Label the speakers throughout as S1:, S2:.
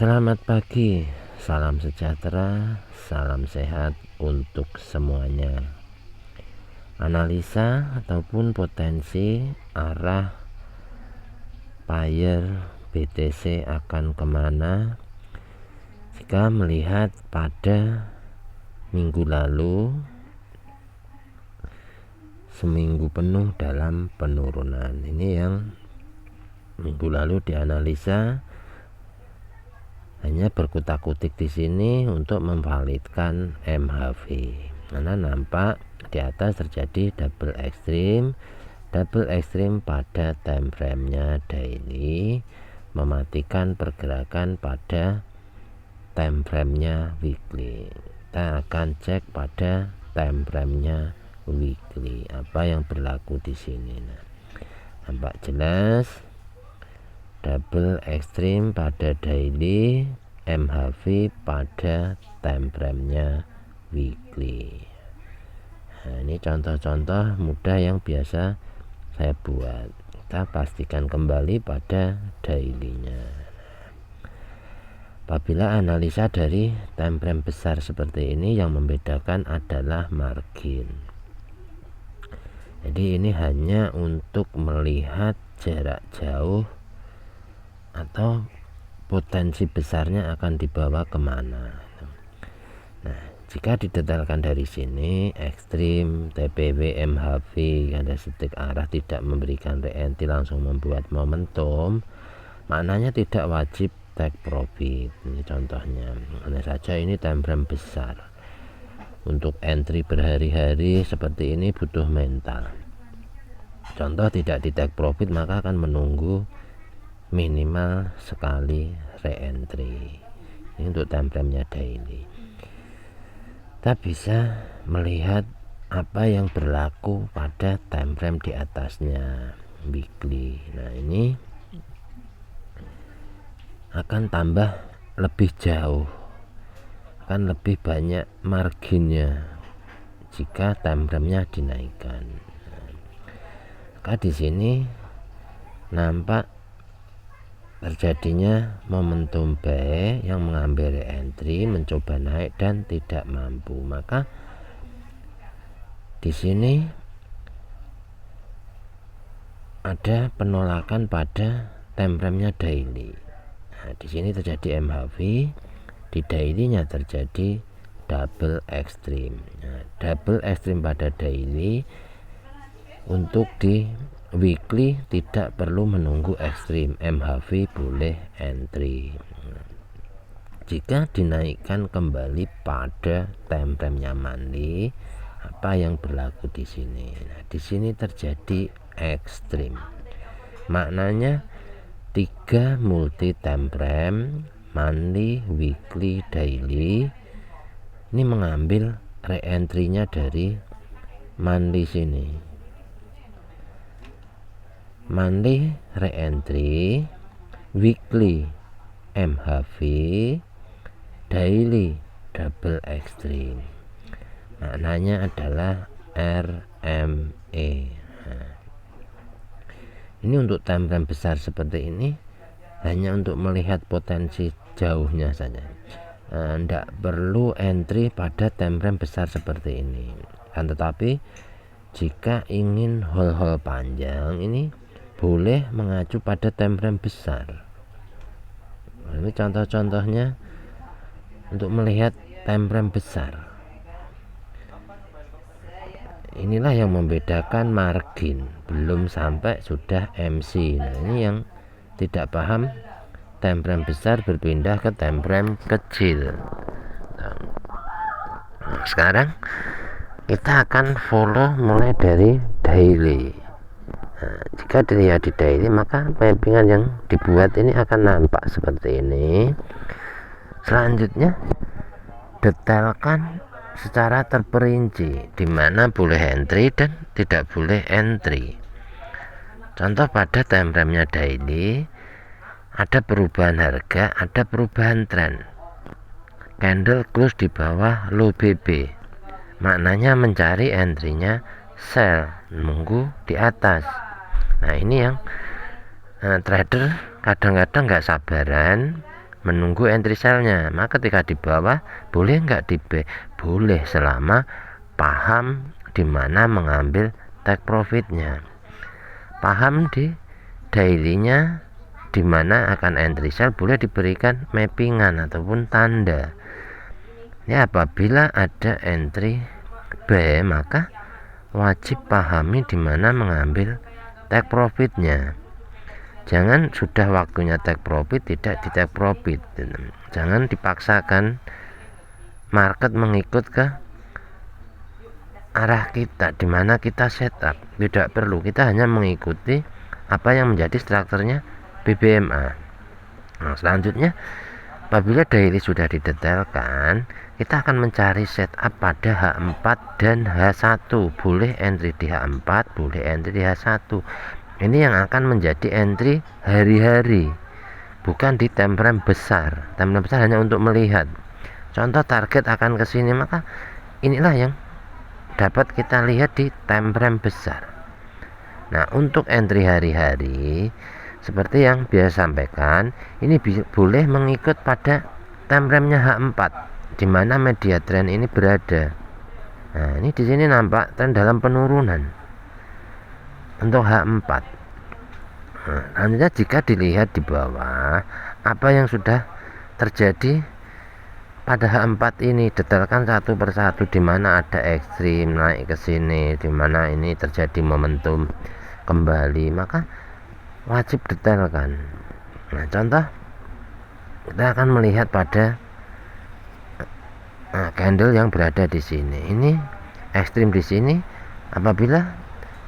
S1: Selamat pagi, salam sejahtera, salam sehat untuk semuanya. Analisa ataupun potensi arah buyer BTC akan kemana jika melihat pada minggu lalu seminggu penuh dalam penurunan. Ini yang minggu lalu dianalisa hanya berkutak-kutik di sini untuk memvalidkan MHV karena nampak di atas terjadi double ekstrim pada time frame-nya daily, mematikan pergerakan pada time frame-nya weekly. Kita akan cek pada time frame-nya weekly apa yang berlaku di sini. Nampak jelas double ekstrim pada daily, MHV pada time frame-nya weekly. Nah, ini contoh-contoh mudah yang biasa saya buat. Kita pastikan kembali pada daily-nya. Apabila analisa dari time frame besar seperti ini, yang membedakan adalah margin. Jadi ini hanya untuk melihat jarak jauh atau potensi besarnya akan dibawa kemana. Nah, jika didetailkan dari sini, ekstrim, TPW, MHV, candlestick arah tidak memberikan re-entry langsung membuat momentum, maknanya tidak wajib take profit. Ini contohnya. Hanya saja ini time frame besar. Untuk entry berhari-hari seperti ini butuh mental. Contoh tidak di take profit maka akan menunggu minimal sekali re-entry. Ini untuk time frame-nya daily. Kita bisa melihat apa yang berlaku pada time frame di atasnya weekly. Nah, ini akan tambah lebih jauh, akan lebih banyak marginnya jika time frame-nya dinaikkan. Maka di sini nampak terjadinya momentum buy yang mengambil entry, mencoba naik dan tidak mampu. Maka di sini ada penolakan pada time frame-nya daily. Nah, di sini terjadi MHV, di daily-nya terjadi double extreme. Nah, double extreme pada daily, untuk di weekly tidak perlu menunggu ekstrim, MHV boleh entry jika dinaikkan kembali pada time frame-nya monthly. Apa yang berlaku di sini? Nah, di sini terjadi ekstrim, maknanya 3 multi time frame, monthly, weekly, daily, ini mengambil re-entry-nya dari monthly sini. Monthly re-entry, weekly MHV, daily double extreme. Maknanya adalah RME. Nah, ini untuk time frame besar seperti ini hanya untuk melihat potensi jauhnya saja. Tidak perlu entry pada time frame besar seperti ini. Tetapi jika ingin hold panjang, ini boleh mengacu pada time frame besar. Ini contoh-contohnya untuk melihat time frame besar. Inilah yang membedakan margin, belum sampai sudah MC. Nah, ini yang tidak paham time frame besar berpindah ke time frame kecil. Nah, sekarang kita akan follow mulai dari daily. Nah, jika dilihat di daily, maka mappingan yang dibuat ini akan nampak seperti ini. Selanjutnya detailkan secara terperinci di mana boleh entry dan tidak boleh entry. Contoh pada time frame-nya daily, ada perubahan harga, ada perubahan tren. Candle close di bawah low BB, maknanya mencari entry-nya sell, nunggu di atas. Nah, ini yang trader kadang-kadang nggak sabaran, menunggu entry sell-nya. Maka ketika di bawah boleh nggak di buy? Boleh, selama paham di mana mengambil take profitnya, paham di daily-nya di mana akan entry sell, boleh diberikan mappingan ataupun tanda. Ya, apabila ada entry buy maka wajib pahami di mana mengambil take profitnya. Jangan sudah waktunya take profit tidak di take profit. Jangan dipaksakan market mengikut ke arah kita di mana kita setup. Tidak perlu, kita hanya mengikuti apa yang menjadi strukturnya BBMA. Nah, selanjutnya apabila daily sudah didetailkan, kita akan mencari setup pada H4 dan H1. Boleh entry di H4, boleh entry di H1. Ini yang akan menjadi entry hari-hari, bukan di time frame besar. Time frame besar hanya untuk melihat. Contoh target akan ke sini, maka inilah yang dapat kita lihat di time frame besar. Nah, untuk entry hari-hari seperti yang biasa sampaikan, ini boleh mengikut pada time frame-nya H4 di mana media trend ini berada. Nah, ini di sini nampak tren dalam penurunan untuk H4. Nah, selanjutnya jika dilihat di bawah apa yang sudah terjadi pada H4 ini, detailkan satu persatu di mana ada ekstrim naik ke sini, di mana ini terjadi momentum kembali, maka wajib detailkan. Nah, contoh kita akan melihat pada candle yang berada di sini. Ini ekstrim di sini, apabila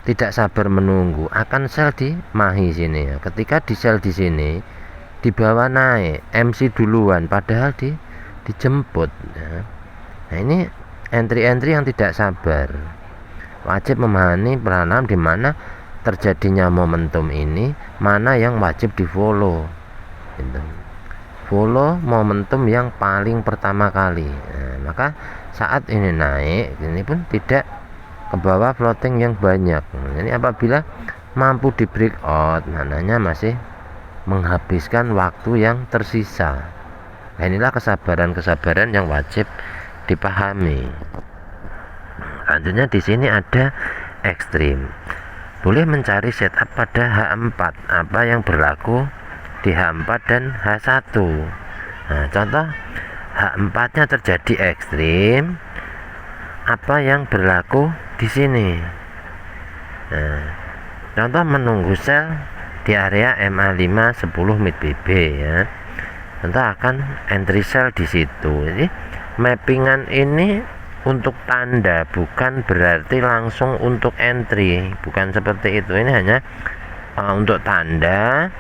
S1: tidak sabar menunggu akan sell di mahi sini ya. Ketika di sell di sini di bawah naik MC duluan padahal dijemput ya. Nah, ini entry-entry yang tidak sabar. Wajib memahami peranan di mana terjadinya momentum ini, mana yang wajib di follow gitu. Follow momentum yang paling pertama kali. Nah, maka saat ini naik ini pun tidak ke bawah floating yang banyak. Ini apabila mampu di breakout, mananya masih menghabiskan waktu yang tersisa. Nah, inilah kesabaran yang wajib dipahami. Selanjutnya di sini ada ekstrim. Boleh mencari setup pada H4, apa yang berlaku di H4 dan H1. Nah, contoh H4-nya terjadi ekstrim, apa yang berlaku di sini. Nah, contoh menunggu sell di area MA5 10 mid BB ya. Contoh akan entry sell di situ. Jadi mappingan ini untuk tanda, bukan berarti langsung untuk entry, bukan seperti itu. Ini hanya untuk tanda.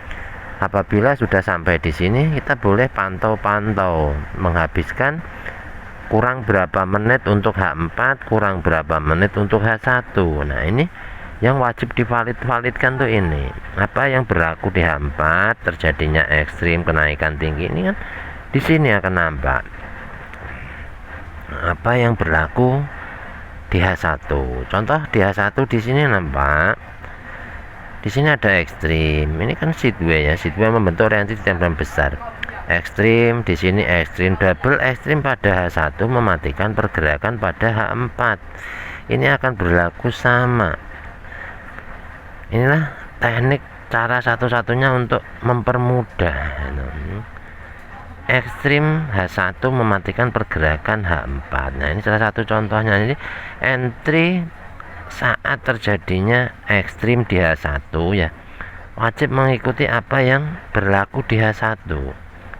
S1: Apabila sudah sampai di sini, kita boleh pantau-pantau, menghabiskan kurang berapa menit untuk H4, kurang berapa menit untuk H1. Nah, ini yang wajib divalidkan tuh ini. Apa yang berlaku di H4, terjadinya ekstrim kenaikan tinggi ini kan di sini akan nampak. Apa yang berlaku di H1. Contoh di H1 di sini nampak. Di sini ada ekstrim. Ini kan sideway ya, sideway membentuk orientasi tembakan besar. Ekstrim di sini, ekstrim double ekstrim pada H1 mematikan pergerakan pada H4. Ini akan berlaku sama. Inilah teknik cara satu-satunya untuk mempermudah. Ekstrim H1 mematikan pergerakan H4. Nah, ini salah satu contohnya. Ini entry saat terjadinya ekstrim di H1 ya. Wajib mengikuti apa yang berlaku di H1,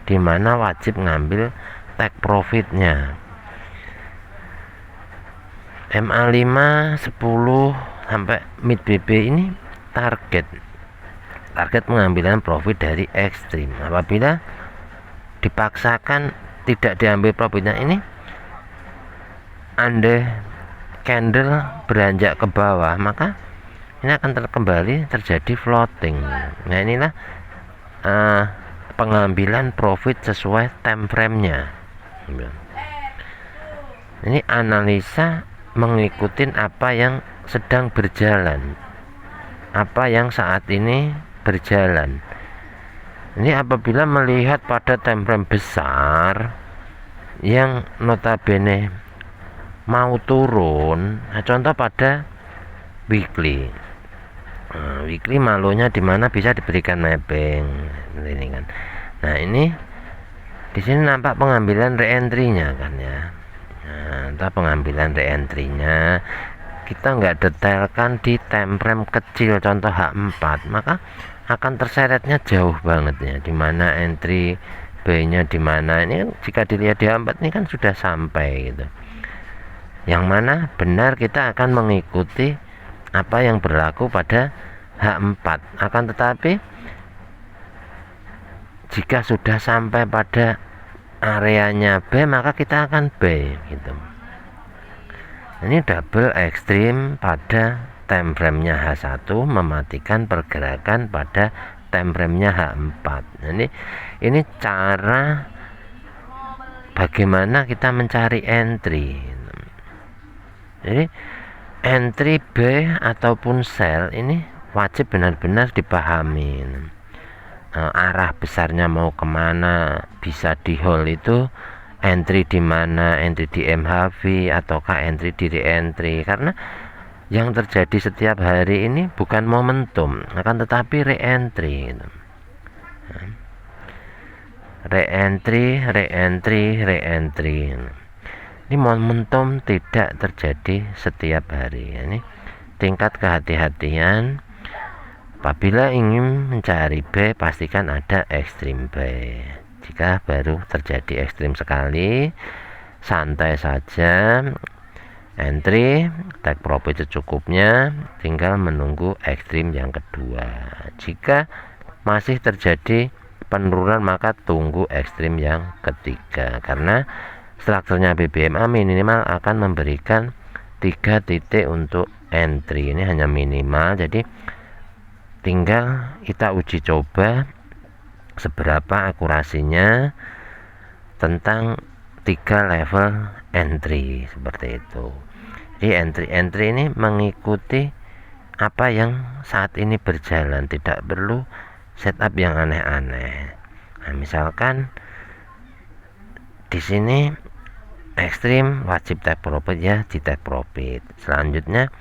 S1: di mana wajib ngambil take profitnya. MA5 10 sampai mid BB ini target pengambilan profit dari ekstrim. Apabila dipaksakan tidak diambil profitnya, ini Anda candle beranjak ke bawah, maka ini akan kembali terjadi floating. Nah, inilah pengambilan profit sesuai time frame-nya. Ini analisa mengikuti apa yang sedang berjalan, apa yang saat ini berjalan. Ini apabila melihat pada time frame besar yang notabene mau turun, nah contoh pada weekly. Weekly malonya dimana bisa diberikan mapping ini kan. Nah ini di sini nampak pengambilan re-entry-nya kan ya. Nah, entah pengambilan re-entry-nya kita nggak detailkan di time frame kecil contoh H4, maka akan terseretnya jauh banget ya, dimana entry B-nya dimana. Ini kan jika dilihat di H4 ini kan sudah sampai gitu, yang mana benar kita akan mengikuti apa yang berlaku pada H4. Akan tetapi jika sudah sampai pada areanya B, maka kita akan B gitu. Ini double ekstrim pada time frame-nya H1 mematikan pergerakan pada time frame-nya H4. Ini cara bagaimana kita mencari entry. Jadi entry B ataupun sell ini wajib benar-benar dipahami. Arah besarnya mau kemana, bisa di hold itu entry di mana, entry di MHV ataukah entry di re-entry. Karena yang terjadi setiap hari ini bukan momentum, akan tetapi re-entry. Re-entry. Ini momentum tidak terjadi setiap hari. Ini tingkat kehati-hatian. Apabila ingin mencari B, pastikan ada ekstrim B. Jika baru terjadi ekstrim sekali, santai saja, entry, take profit secukupnya, tinggal menunggu ekstrim yang kedua. Jika masih terjadi penurunan, maka tunggu ekstrim yang ketiga, karena strukturnya BBMA minimal akan memberikan 3 titik untuk entry. Ini hanya minimal, jadi tinggal kita uji coba seberapa akurasinya tentang 3 level entry seperti itu. Jadi entry ini mengikuti apa yang saat ini berjalan, tidak perlu setup yang aneh-aneh. Nah, misalkan di sini ekstrim, wajib take profit ya, di take profit. Selanjutnya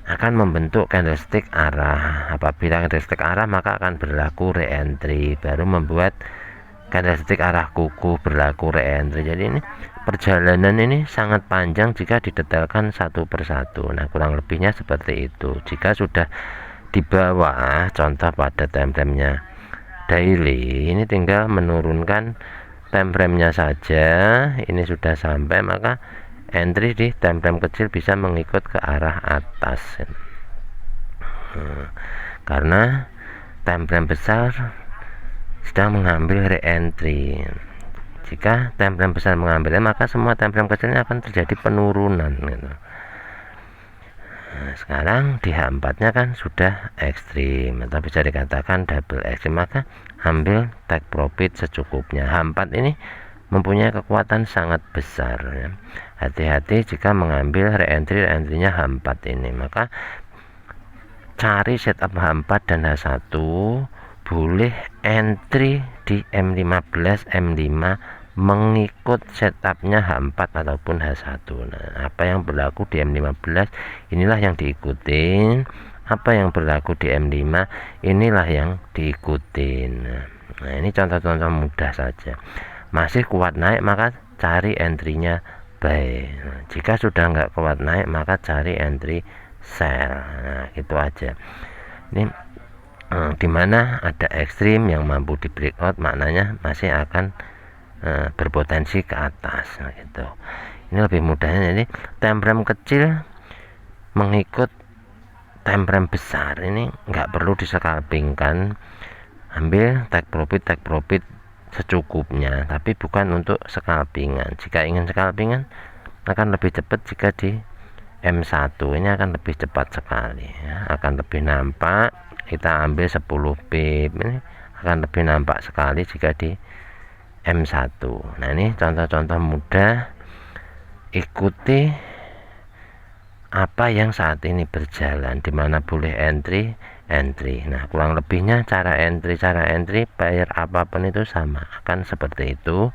S1: akan membentuk candlestick arah. Apabila candlestick arah, maka akan berlaku re-entry, baru membuat candlestick arah kuku, berlaku re-entry. Jadi ini perjalanan ini sangat panjang jika didetailkan satu persatu. Nah, kurang lebihnya seperti itu. Jika sudah di bawah, contoh pada time frame-nya daily, ini tinggal menurunkan time frame-nya saja. Ini sudah sampai, maka entry di time frame kecil bisa mengikut ke arah atas. Karena time frame besar sedang mengambil re-entry. Jika time frame besar mengambilnya, maka semua time frame kecilnya akan terjadi penurunan gitu. Nah, sekarang di H4 nya kan sudah ekstrim atau bisa dikatakan double ekstrim, maka ambil take profit secukupnya. H4 ini mempunyai kekuatan sangat besar ya. Hati-hati jika mengambil re-entry-nya H4 ini, maka cari setup H4 dan H1, boleh entry di M15, M5 mengikut setupnya H4 ataupun H1. Nah, apa yang berlaku di M15 inilah yang diikutin, apa yang berlaku di M5 inilah yang diikutin. Nah, ini contoh-contoh mudah saja. Masih kuat naik, maka cari entry-nya buy. Nah, jika sudah nggak kuat naik, maka cari entry sell. Nah, gitu aja. Ini dimana ada ekstrim yang mampu di breakout, maknanya masih akan berpotensi ke atas. Nah, gitu. Ini lebih mudahnya. Jadi time frame kecil mengikut time frame besar, ini nggak perlu disekalpingkan. Ambil take profit secukupnya, tapi bukan untuk scalpingan. Jika ingin scalpingan akan lebih cepat jika di M1, ini akan lebih cepat sekali ya, akan lebih nampak. Kita ambil 10 pip, ini akan lebih nampak sekali jika di M1. Nah, ini contoh-contoh mudah, ikuti apa yang saat ini berjalan, dimana boleh entry entry. Nah, kurang lebihnya cara entry bayar apapun itu sama, akan seperti itu.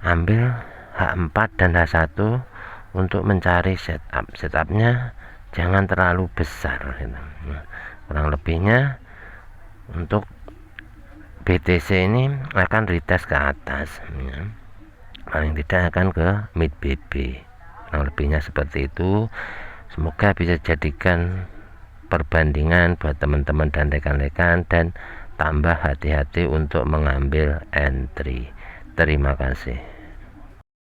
S1: Ambil H4 dan H1 untuk mencari setupnya jangan terlalu besar gitu. Nah, kurang lebihnya untuk BTC ini akan retest ke atas ya. Paling tidak akan ke mid BB, kurang lebihnya seperti itu. Semoga bisa jadikan perbandingan buat teman-teman dan rekan-rekan, dan tambah hati-hati untuk mengambil entry. Terima kasih.